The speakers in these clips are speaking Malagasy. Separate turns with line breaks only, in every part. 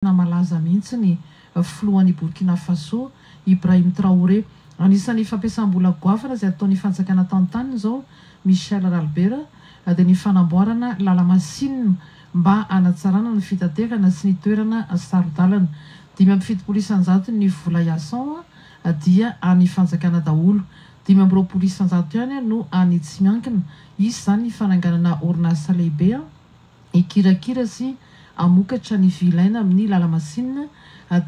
Malaza mihitsy ny filohan'ny Burkina Faso Ibrahim Traoré. Anisan'ny fampiasam-bola goavana izay ataon'ny fanjakana tanontany zao Michel Albert dia ny fanamboarana lalamasinina mba hanatsarana ny fitaterana sy ny toerana sarodalana. 570 ny vola iasan dia any fanjakana daholo. 520 ihany no any tsy miankina. Izy zany ny fananganana orinasa lehibe ikirakira sy amokatra ny vilaina amin'ny lalamasinina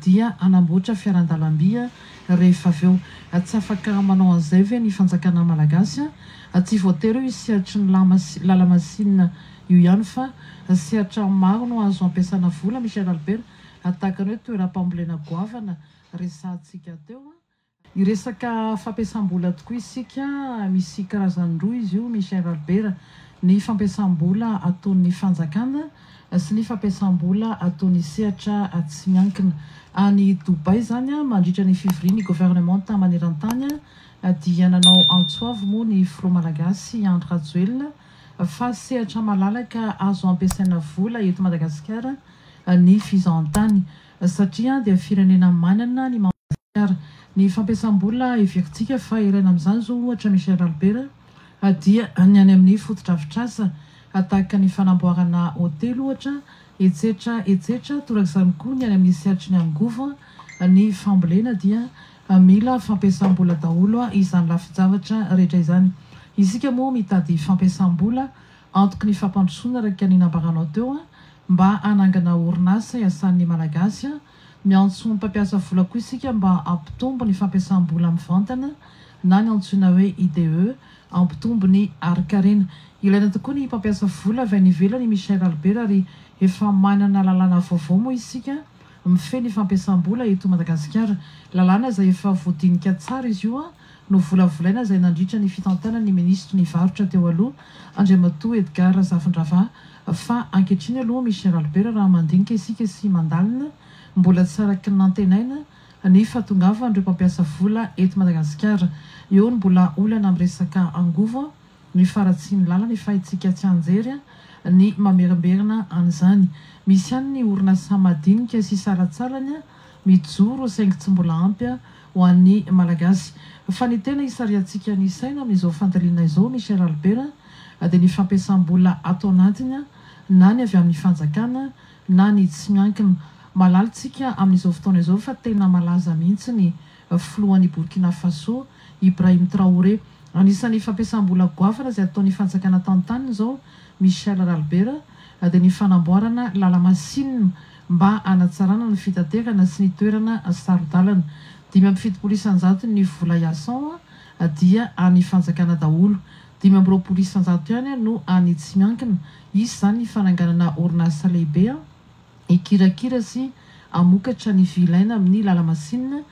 dia anamboatra fiarandalam-by rehefa avy eo. Tsy afaka manao an'izay ve ny fanjakana malagasy tsy voatery io sehatra ny lalamasinina io ihany fa sehatra maro no azo ampiasana vola. Michel Albert tahaka ny hoe toeram-pambolena goavana resantsika teo. Iresaka fampiasam-bola tokoa isika misy karazany roa izy io Michel Albert: ny fampiasam-bola ataon'ny fanjakana sy ny fampiasam-bola ataon'ny sehatra tsy miankina. Any Dubai zany mandritra ny fivorian'ny gouvernement maneran-tany dia nanao antsoavy moa ny filoha malagasy Andry Rajoelina fa sehatra malalaka azo ampiasaina vola eto Madagasikara ny fizahan-tany satria dia firenena manana ny Madagasikara. Ny fampiasam-bola everitsika fa irena amin'izany zao ohatra Michel Albert dia ny any amin'ny fotodrafitrasa tahaka ny fanamboarana hôtely ohatra etsetra torak'izany koa ny any amin'ny sehatry ny angovo ny fambolena dia mila fampiasam-bola daholo izany lafin-javatra rehetra izany. Isika moa mitady fampiasam-bola antoky ny fampandrosoana raika ny nambaranao teo mba hanangana orinasa iasan'ny malagasy. Miantso mpampiasa vola koa isika mba ampitombo ny fampiasam-bola mivantana na ny antsoina hoe IDE ampitombo ny arikarena. Ilaina tokoa ny mpampiasa vola avy any ivelany Michel Albert ary efa manana lalàna vaovao moa isika mifehy ny fampiasam-bola eto Madagasikara. Lalàna izay efa voadinika tsara izy io no volavolaina izay nandritra ny fitantanan'ny ministro ny varotra teo aloha Andriamatoa Edgar Zafindrava fa ankehitriny aloha Michel Albert raha mandinika isika sy mandalina mbola tsaraky nantenaina ny fahatongavan'ireo mpampiasa vola eto Madagasikara. Eo ny mbola olana amin'ny resaka angovo ny faratsiany lalana efa itsika tsy anjery ny mamerimberina an'izany. Misy ihany ny orinasa madinika sy saratsalany mijoro saingy tsy mbola ampy ho an'ny malagasy. Fa ny tena isariantsika ny saina amin'izao fandaliana izao Michel Albert dia ny fampiasam-bola atao anatiny na ny avy amin'ny fanjakana na ny tsy miankina. Malalitsika amin'izao fotoana izao fa tena malaza mihitsy ny filohan'ny Burkina Faso Ibrahim Traoré. Anisan'ny fampiasam-bola goavana izay ataon'ny fanjakana tanontany zao Michel Albert dia ny fanamboarana lalamasinina mba hanatsarana ny fitaterana sy ny toerana sarodalana. 570 ny vola iasan dia any fanjakana daholo. 520 ihany no any tsy miankina. Izy zany ny fananganana orinasa lehibe ikirakira sy amokatra ny vilaina amin'ny lalamasinina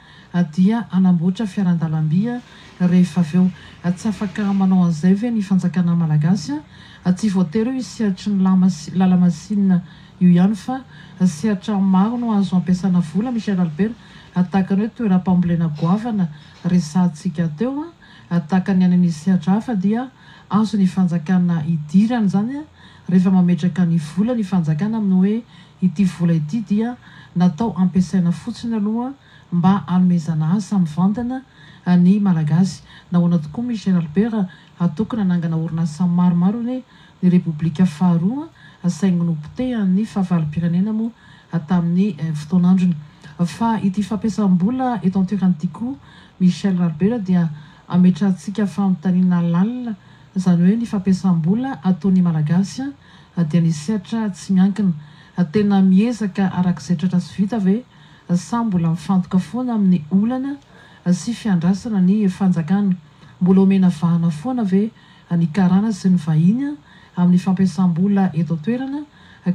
dia anamboatra fiarandalam-by rehefa avy eo. Tsy afaka manao an'izay ve ny fanjakana malagasy tsy voatery io sehatra ny lalamasinina io ihany fa sehatra maro no azo ampiasana vola. Michel Albert tahaka ny hoe toeram-pambolena goavana resantsika teo tahaka ny any amin'ny sehatra hafa dia azo ny fanjakana idirana zany rehefa mametraka ny vola ny fanjakana amin'ny hoe ity vola ity dia natao ampiasaina fotsiny aloha mba hanomezana asa mivantana ny malagasy. Nahoana tokoa Michel Albert atokony hanangana orinasa maromaro ny Repoblika faharoa saingy nopotehan'ny fahavalo-pirenena moa tamin'ny fotoanandrony. Fa ity fampiasam-bola eto an-toerany ity koa Michel Albert dia ametrantsika famontaniana lalina izany hoe ny fampiasam-bola ataon'ny malagasy dia ny sehatra tsy miankina. Tena miezaka arak'izay tratra sy vita ve sa mbola mifantoka foana amin'ny olana sy fiandrasana ny fanjakana. Mbola omena vahana foana ve ny karana sy ny vahiny amin'ny fampiasam-bola eto toerana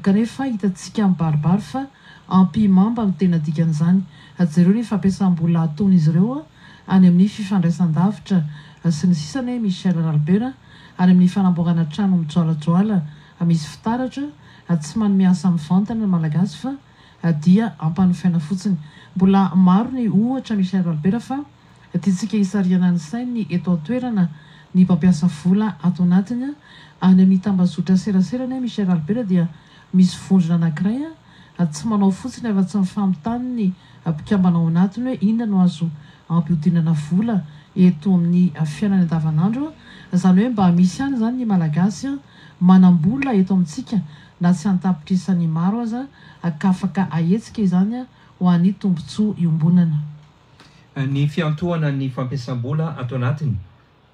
kanefa hitantsika mibaribary fa ampimamba ny tena dikan'izany. Jereo ny fampiasam-bola ataon'izy ireo any amin'ny fifandraisan-davitra sy ny sisany Michel Albert any amin'ny fanamboarana trano mijoalajoala misy fitaratra tsy manome asa mivantana malagasy fa dia ampanofaina fotsiny. Mbola maro ny ohatra Michel Albert fa tiantsika hisariana ny sainy eto an-toerana ny mpampiasa vola ato anatiny any amin'ny tambazotra serasera Michel Albert dia misy vondrona anankiray tsy manao fotsiny efa tsy mifampitaniny mpikambanao anatiny hoe inona no azo ampiodinana vola eto amin'ny fiainana andavanandro zany hoe mba misy ihany zany ny malagasy manam-bola eto amintsika na tsy antapitrisany maro aza ka afaka ahetsika izany ho an'ny tombontsoa iombonana.
Ny fiantohana ny fampiasam-bola ato anatiny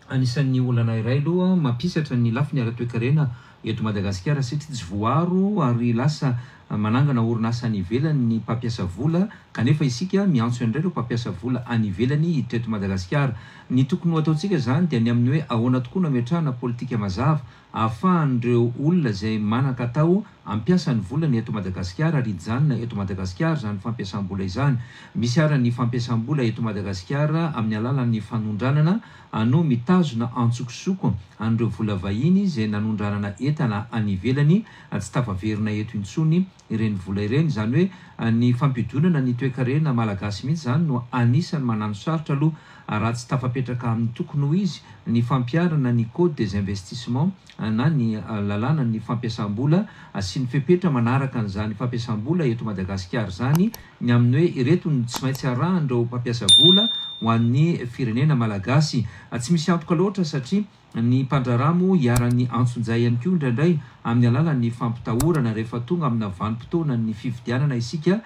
anisan'ny olana iray aloha mampisatra ny lafiny ara-toe-karena eto Madagasikara satria tsy voaro ary lasa manangana orinasa any ivelany ny mpampiasa vola kanefa isika miantso indray ireo mpampiasa vola any ivelany hiditra eto Madagasikara. Ny tokony ho ataontsika zany dia ny amin'ny hoe ahoana tokoa nametrahana politika mazava ahafahan'ireo olona izay manan-katao ampiasa ny volany eto Madagasikara ary hijanona eto Madagasikara zany fampiasam-bola izany. Misy ara ny fampiasam-bola eto Madagasikara amin'ny alalan'ny fanondranana no mitazona antsokosoko an'ireo vola vahiny izay nanondranana entana any ivelany tsy tafaverina eto intsony ireny vola ireny. Zany hoe ny fampidonana ny toe-karena malagasy mihitsy zany no anisany manano sarotra aloha raha tsy tafapetraka amin'ny tokony ho izy ny fampiarana ny code des investissements na ny lalàna ny fampiasam-bola sy ny fepetra manaraka an'izany fampiasam-bola eto Madagasikara zany ny amin'ny hoe ireto ny tsy maintsy arahan'ireo mpampiasa vola ho an'ny firenena malagasy. Tsy misy antoka loatra satria ny mpandraramo hiaran'ny antsonjay ihany koa indraindray amin'ny alalan'ny fampitahorana rehefa tonga amina vanim-potoana ny fifidianana isika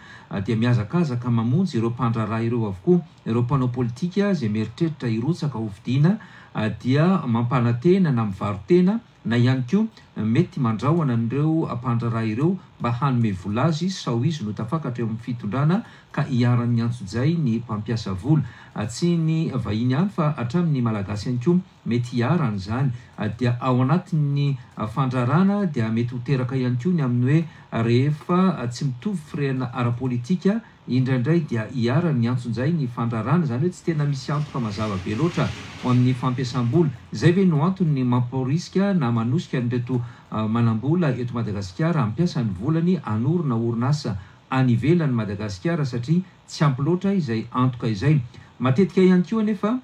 dia miazakazaka mamonjy ireo mpandraraha ireo avokoa ireo mpanao politika izay mieritreritra hirotsaka ho fidiana dia mampanantena na mivarotena na ihany koa mety mandrahona an'ireo mpandraraha ireo mba hanome vola azy sao izy no tafakatra eo amin'ny fitondrana ka hiaran'ny antsonjay ny mpampiasa vola. Tsy ny vahiny ihany fa hatramin'ny malagasy ihany koa mety hiarana zany dia ao anatin'ny fandrarana dia mety ho teraka ihany koa ny amin'ny hoe rehefa tsy mitovy firena ara-politika indraindray dia hiarany antsonjay ny fandrarana zany hoe tsy tena misy antoka mazava be loatra ho amin'ny fampiasam-bola. Zay ve no antony mamporiska na manosika nreto manam-bola eto Madagasikara ampiasa ny volany anorona orinasa any ivelany Madagasikara satria tsy ampy loatra izay antoka izay. Matetika ihany koa anefa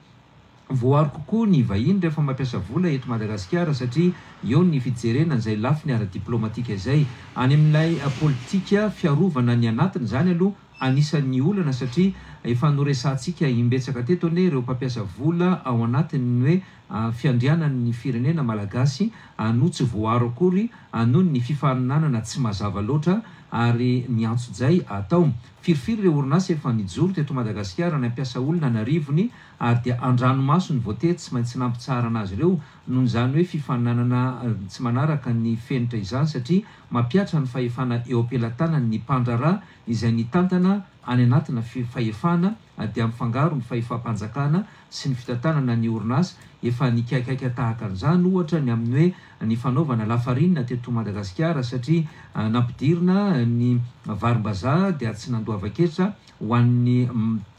voaro kokoa ny vahiny rehefa mampiasa vola eto Madagasikara satria eo ny fijerenana izay lafiny ara-diplomatika izay any amin'ilay politika fiarovana ny anatiny zany aloha anisan'ny olana satria efa noresantsika imbetsaka teto ane ireo mpampiasa vola ao anatiny hoe fiandrianan'ny firenena malagasy no tsy voaro akory noho ny fifaninanana tsy mazava loatra ary ny antsonjay atao firifiry ireo orinasa efa nijoro teto Madagasikara ny ampiasa olona na rivony ary dia andranomaso ny voatety tsy maintsy nampitsara anazy ireo noho zany hoe fifaninanana tsy manaraka ny fenitra izany satria mampiatra ny fahefana eo ampelantanany ny mpandraraha izay nitantana any anatina fahefana dia mifangaro ny fahefam-panjakana sy ny fitantanana ny orinasa efa nikaikaika tahaka an'izany ohatra ny amin'ny hoe ny fanaovana lafarinina teto Madagasikara satria nampidirina ny varim-bazaha dia tsy nandoava-ketra ho an'ny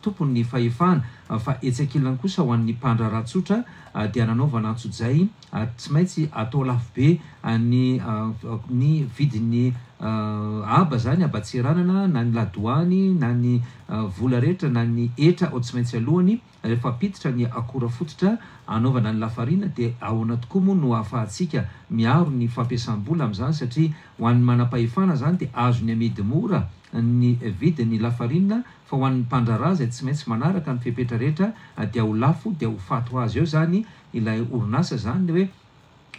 tompony fahefana fa etsakilany kosa ho an'ny mpandraraha tsotra dia nanaovana antsonjay tsy maintsy atao lafo be ny vidin'ny aba zany abatseranana na ny ladoany na ny vola rehetra na ny etra ao tsy maintsy alohany rehefa apititra ny akora fototra anaovana ny lafarina dia ahoana tokoa moa no ahafahantsika miaro ny fampiasam-bola amin'izany satria ho an'ny manam-pahefana zany dia azo ny amidy mora ny vidin'ny lafarinina fa ho an'ny mpandraraha izay tsy maintsy manaraka ny fepetra rehetra dia ho lafo dia ho fato azy eo zany ilay orinasa zany hoe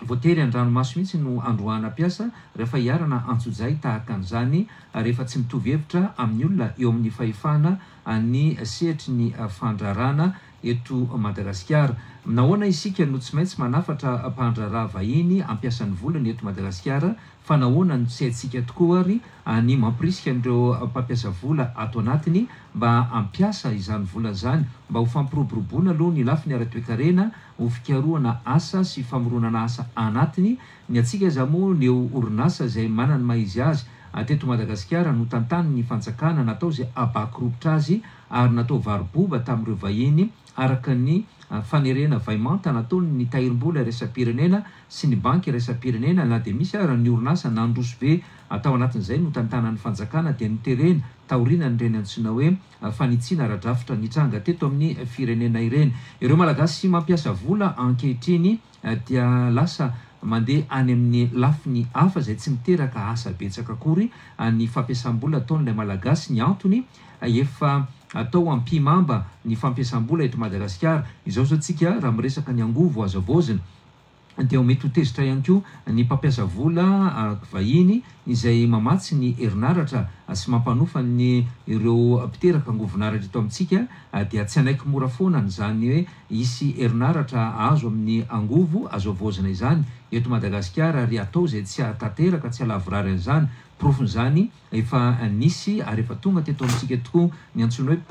voatery andranomaso mihitsy no androana ampiasa rehefa hiarana antsonjay tahaka an'izany rehefa tsy mitovy hevitra amin'ny olona eo amin'ny fahefana ny sehatry ny fandrarana eto Madagasikara. Nahoana isika no tsy maintsy manafatra mpandraraha vahiny ampiasan'ny volany eto Madagasikara fa nahoana no tsy haintsika tokoa ary ny mampirisika an'ireo mpampiasa vola ato anatiny mba ampiasa izany vola zany mba ho fampiroboroboana aloha ny lafiny ara-toe-karena ho fikarohana asa sy famoronana asa anatiny ny atsika za moa neo orinasa izay manany maizy azy teto Madagasikara no tantany ny fanjakana natao izay abakiropotra azy ary natao varoboba tamin'ireo vahiny araka ny fanerena vaimanta nataony ny tahirim-bola resa-pirenena sy ny banky resa-pirenena na dia misy ary ny orinasa nandroso be atao anatin'izay no tantanan'ny fanjakana dia niterena taorina nyreny antsoina hoe fanitsiana ara-drafitra nitranga teto amin'ny firenena ireny. Ireo malagasy mampiasa vola ankehitriny dia lasa mandeha any amin'ny lafiny hafa zay tsy miteraka asa betsaka akory ny fampiasam-bola ataon'ilay malagasy. Ny antony efa atao ampimamba ny fampiasam-bola eto Madagasikara. Izao zao tsika raha miresaka ny angovo azavozina dia mety ho tezitra ihany koa ny mpampiasa vola vahiny izay mamatsy ny herinaratra sy mampanofa ny ireo mpiteraka angovonaratra eto amintsika dia tsy anaiky mora foana n'izany hoe isy herinaratra azo amin'ny angovo azavozina izany eto Madagasikara ary atao zay tsy atateraka tsy alavorary an'izany. Profon'izany efa nisy ary efa tonga teto amintsika tokoa ny antsoina hoe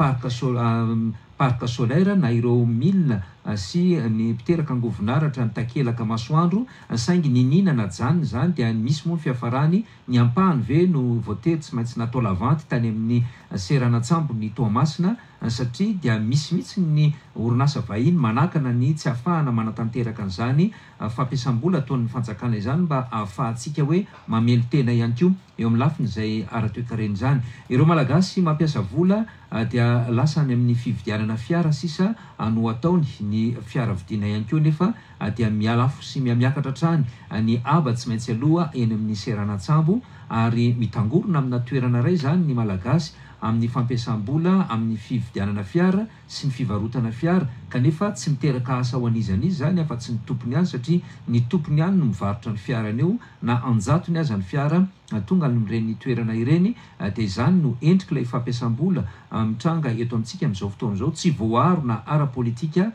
parc solaire na ireo milina sy ny mpiteraka angovonaratra ny takelaka masoandro saingy nininana jany zany dia misy moa ny fiafarany ny ampahany ve no voatery tsy maintsy natao lavanty tany amin'ny seranatsambo ny Toamasina satria dia misy mihitsy ny orinasa vahiny manakana ny tsy ahafahana manatanteraka an'izany fampiasam-bola ataon'ny fanjakana izany mba ahafahantsika hoe mamely tena ihany koa eo amin'ny lafiny izay ara-toekarena izany. Ireo malagasy mampiasa vola dia lasa any amin'ny fividianana fiara sisa no ataony ny fiara vidiana ihany koa nefa dia mialafo sy miakatra hatrany ny aba tsy maintsy aloha eny amin'ny seranatsambo ary mitangorona amina toerana iray zany ny malagasy amin'ny fampiasam-bola amin'ny fividianana fiara sy ny fivarotana fiara kanefa tsy miteraka asa ho an'izanizy zany afa tsy ny tompony ihany satria ny tompony ihany no mivarotra ny fiarany eo na anjatony aza ny fiara tonga amin'ireny toerana ireny dia izany no endrika ilay fampiasam-bola mitranga eto amintsika amin'izao fotoana izao tsy voaaro na ara-politika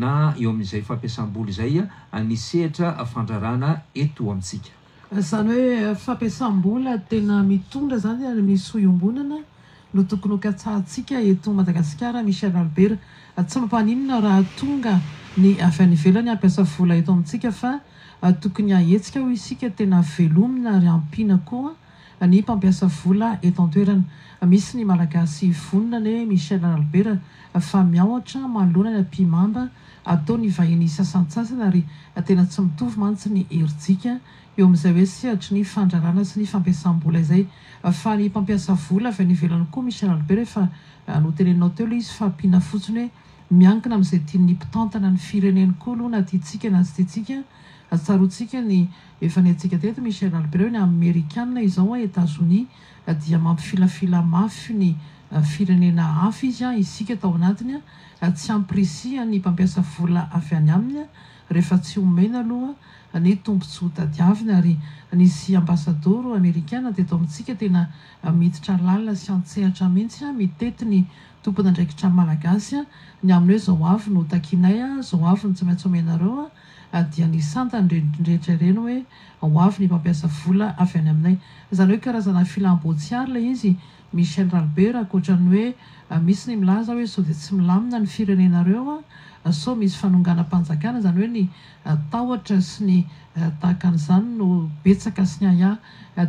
na eo amin'izay fampiasam-bola izay ny sehatra fandrarana eto amintsika.
Zany hoe fampiasam-bola tena mitondra zany ary misy soiombonana no tokony ho katsahantsika eto Madagasikara. Michel Albert tsy mampaninona raha tonga ny avy any ivelany hampiasa vola eto amintsika fa tokony ahetsika ho isika tena velomina ary ampina koa ny mpampiasa vola eto an-toerana. Misy ny malagasy vonona ny Michel Albert fa miaotra manoloana ny ampimamba atao ny vahiny sasantsasana ary tena tsy mitovy mantsy ny herintsika eo amin'izay hoe sehatry ny fandrarana sy ny fampiasam-bola izay fa ny mpampiasa vola avy any ivelany koa Michel Albert fa no teneninao teo izy fa ampina fotsiny hoe miankina amin'izay tian'ny mpitantana ny fireneny koa aloha na tiatsika na tsy tiatsika. Tsaroantsika ny efa ny antsika teto Michel Albert hoe ny Amerikanina izao États-Unis dia mampifilafila mafy ny firenena hafa izy isika tao anatiny tsy ampirisia ny mpampiasa vola avy any aminy rehefa tsy omena aloha ny tombontsoa tadiavina ary nisy ambasadoro amerikana teto amintsika tena miditra lalina sy antsehatra mihitsy mitety ny tompon'andraikitra malagasy ny amin'ny hoe zao avy no takinay zao avy no tsy maintsy omenareo dia ny santany rehetra ireny hoe ho avy ny mpampiasa vola avy any aminay. Zany hoe karazana filambotsiary ilay izy Michel Albert ankoatrany hoe misy ny milaza hoe sao dia tsy milamina ny firenenareo sao misy fanonganam-panjakana zany hoe ny tahotra sy ny tahaka an'izany no betsaka sy ny aya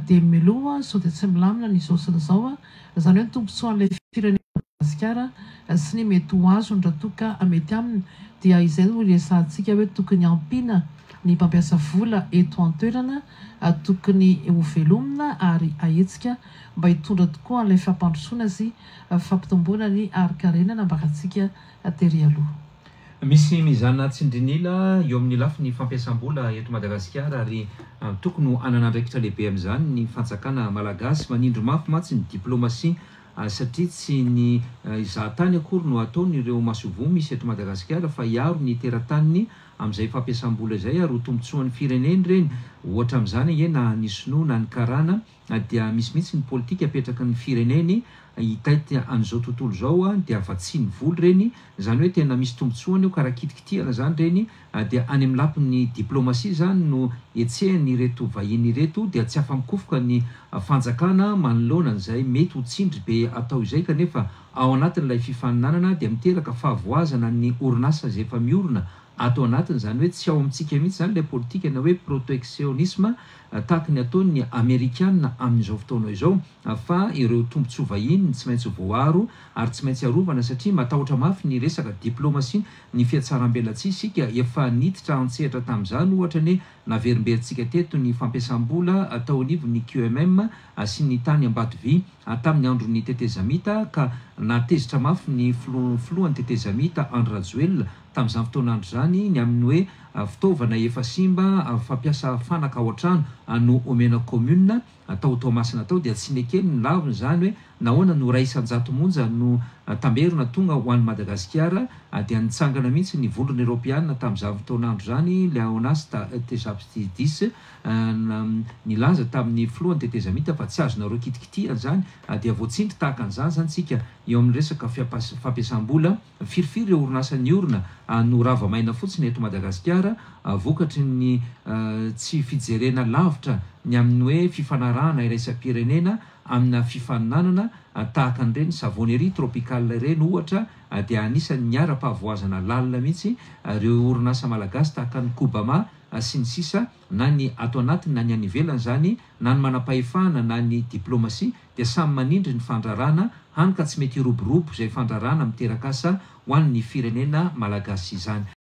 dia miloha sao dia tsy milamina ny izao sy ny izao zany hoe ny tombontsoan'ilay firenena Madagasikara sy ny mety ho azo ndra toka mety aminy dia izay no resantsika hoe tokony ampina ny mpampiasa vola eto an-toerana tokony ho velomina ary ahetsika mba hitondra tokoa an'ilay fampandrosoana sy fampitomboana ny ari-karenana mba ratsika tery aloha.
Misy mizana tsindrinila eo amin'ny lafiny fampiasam-bola eto Madagasikara ary tokony ho ananandraikitra lehibe amin'izany ny fanjakana malagasy manindro mafy matsy ny diplomasia satria tsy ny izahatany akory no ataony ireo masovo misy eto Madagasikara fa hiaro ny teratany amin'izay fampiasam-bola izay ary ho tombotsoan'ny fireneny reny ohatra amin'izany na ny sinoa na ny karana dia misy mihitsy ny politika apetraka ny fireneny hitaity an'izao tontolo zao dia afa tsy ny voly reny zany hoe tena misy tombotsoany eo karaha kitikitihana zany reny dia any amin'ny lapin'ny diplomasia zany no etsehany reto vahiny reto dia tsy afa-mikofoka ny fanjakana manoloana an'izay mety ho tsindry be atao izay kanefa ao anatin'ilay fifaninanana dia miteraka fahavoazana ny orinasa izay efa miorina atao anatiny zany hoe tsy ao amintsika mihitsy zany ilay politika na hoe protectionisme tahaka ny ataony Amerikanina amin'izao fotoana izao fa ireo tombontsoa vahiny tsy maintsy voaro ary tsy maintsy arovana satria matahotra mafy ny resaka diplomasia ny fiatsaram-belatsy isika efa niditra antsehatra tamin'izany ohatra ny naverimberitsika teto ny fampiasam-bola atao anivo ny QMM sy ny tany Ambatovy tamin'ny andron'ny tetezamita ka natezitra mafy ny filohan'ny tetezamita Andry Rajoelina tamin'izany fotoanandro zany ny amin'ny hoe fitaovana efa simba fampiasa fanaka ao an-trano no omena commune atao Tomasina tao dia tsy nekely ny laviny zany hoe nahoana no ray isan-jato monja no tamberina tonga ho an'ny Madagasikara dia nitsangana mihitsy ny vondrona Europeana tamin'izany fotoanandro zany Léonas Tesapstidis nilaza tamin'ny filohan'ny teteza mita fa tsy azonareo kitikitihana zany dia voatsindry tahaka an'izany zany tsika eo amin'ny resaka fampiasam-bola firifiry ireo orinasa ny orina no rava-maina fotsiny eto Madagasikara vokatry ny tsy fijerena lavitra ny amin'ny hoe fifanarahana iraisam-pirenena amina fifaninanana tahaka an'ireny savonnerie tropicale ireny ohatra dia anisan'ny niara-pahavoazana lalina mihitsy ireo orinasa malagasy tahaka ny Kobama sy ny sisa na ny ato anatiny na ny any ivelany zany na ny manam-pahefana na ny diplomasia dia samy manindry ny fandrarana hany ka tsy mety iroborobo izay fandrarana miteraka asa ho an'ny firenena malagasy izany.